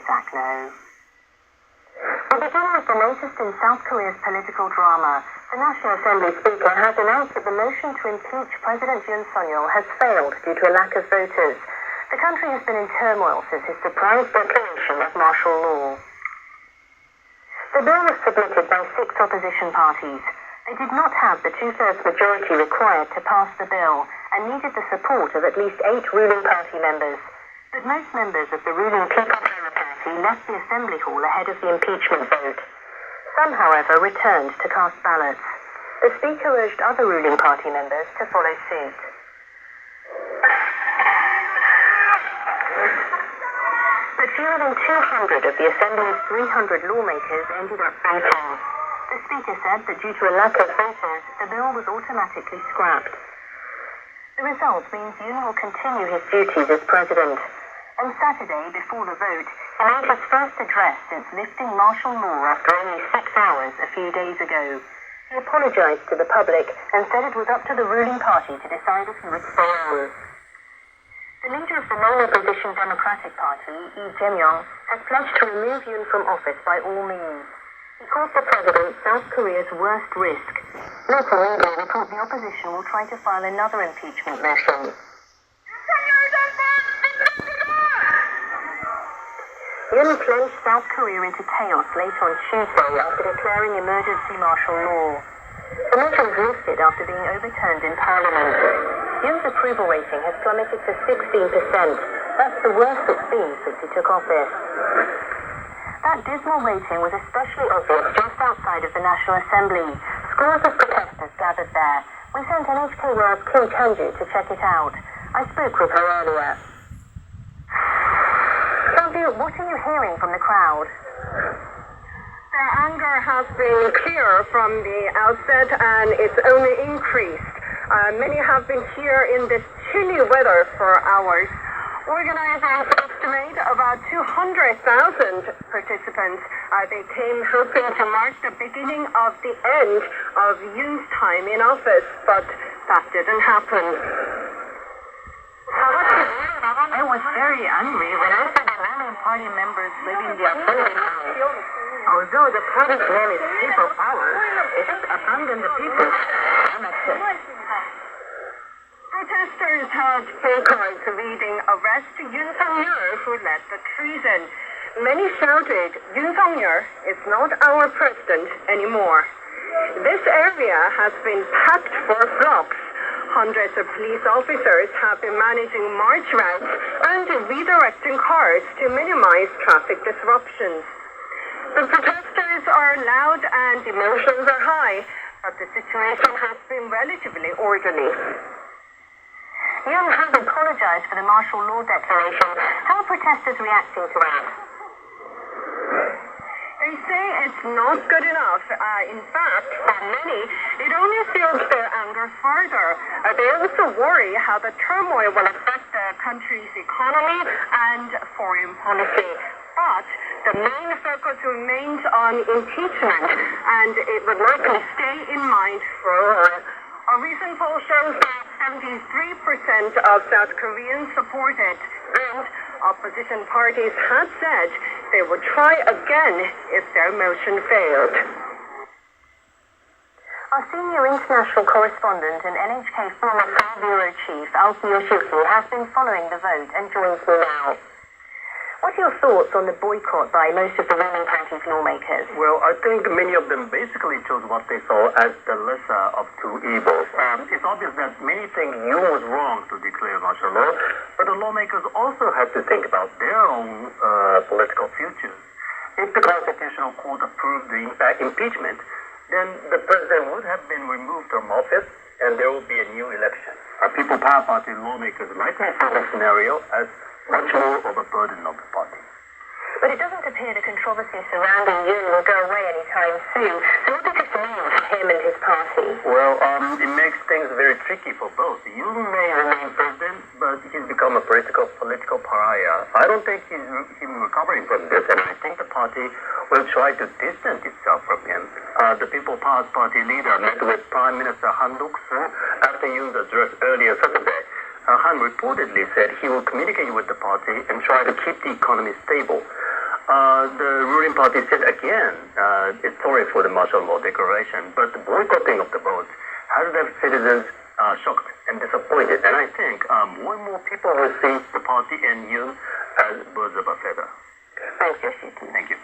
Sakno. We begin with the latest in South Korea's political drama. The National Assembly Speaker has announced that the motion to impeach President Yoon Suk-yeol has failed due to a lack of voters. The country has been in turmoil since his surprise declaration of martial law. The bill was submitted by 6 opposition parties. They did not have the two-thirds majority required to pass the bill and needed the support of at least 8 ruling party members. But most members of the ruling People's Party left the Assembly Hall ahead of the impeachment vote. Some, however, returned to cast ballots. The Speaker urged other ruling party members to follow suit. But fewer than 200 of the Assembly's 300 lawmakers ended up voting. The Speaker said that due to a lack of voters, the bill was automatically scrapped. The result means Yoon will continue his duties as President. On Saturday, before the vote, he made his first address since lifting martial law after only 6 hours a few days ago. He apologized to the public and said it was up to the ruling party to decide if he would stay on. The leader of the main opposition Democratic Party, Lee Jae-myung, has pledged to remove Yoon from office by all means. He calls the president South Korea's worst risk. Local media report the opposition will try to file another impeachment motion. Yoon plunged South Korea into chaos late on Tuesday after declaring emergency martial law. The measure was lifted after being overturned in Parliament. Yoon's approval rating has plummeted to 16%. That's the worst it's been since he took office. That dismal rating was especially obvious just outside of the National Assembly. Scores of protesters gathered there. We sent NHK World's Kim Chanju to check it out. I spoke with her earlier. Chanju, what are you hearing from the crowd? Their anger has been clear from the outset and it's only increased. Many have been here in this chilly weather for hours. Organizers estimate about 200,000 participants. They came hoping to mark the beginning of the end of Yoon's time in office, but that didn't happen. I was very angry when I saw the ruling party members leaving the Assembly Hall. Although the party's name is People Power, it just abandoned the people. Protesters had placards reading "Arrest Yoon Suk-yeol who led the treason." Many shouted, "Yoon Suk-yeol is not our president anymore." This area has been packed for blocks. Hundreds of police officers have been managing march routes and redirecting cars to minimize traffic disruptions. The protesters are loud and emotions are high, but the situation has been relatively orderly. Yoon has apologized for the martial law declaration. How are protesters reacting to that? They say it's not good enough. In fact, for many, it only fuels their anger further. They also worry how the turmoil will affect the country's economy and foreign policy. But the main focus remains on impeachment, and it would likely stay in mind for a while. A recent poll shows that 73% of South Koreans support it, and opposition parties had said they would try again if their motion failed. Our senior international correspondent and NHK former Bureau Chief, Aoki Yoshiki, has been following the vote and joins me now. What are your thoughts on the boycott by most of the ruling party's lawmakers? Well, I think many of them basically chose what they saw as the lesser of two evils. It's obvious that many think Yoon was wrong to declare martial law, but the lawmakers also had to think about their own political futures. If the Constitutional Court approved the impeachment, then the president would have been removed from office and there would be a new election. People Power Party lawmakers likely see the scenario as much more of a burden of the party. But it doesn't appear the controversy surrounding Yoon will go away anytime soon. So what does this mean for him and his party? Well, it makes things very tricky for both. Yoon may remain president, but he's become a political pariah. I don't think he's recovering from this, and I think the party will try to distance itself from him. The People Power Party leader met with Prime Minister Han Duk-soo after Yoon's address earlier Saturday. Han reportedly said he will communicate with the party and try to keep the economy stable. The ruling party said again it's sorry for the martial law declaration, but the boycotting of the vote has left citizens shocked and disappointed. And I think more and more people will see the party and you as birds of a feather. Thanks, Yoshiki. Thank you.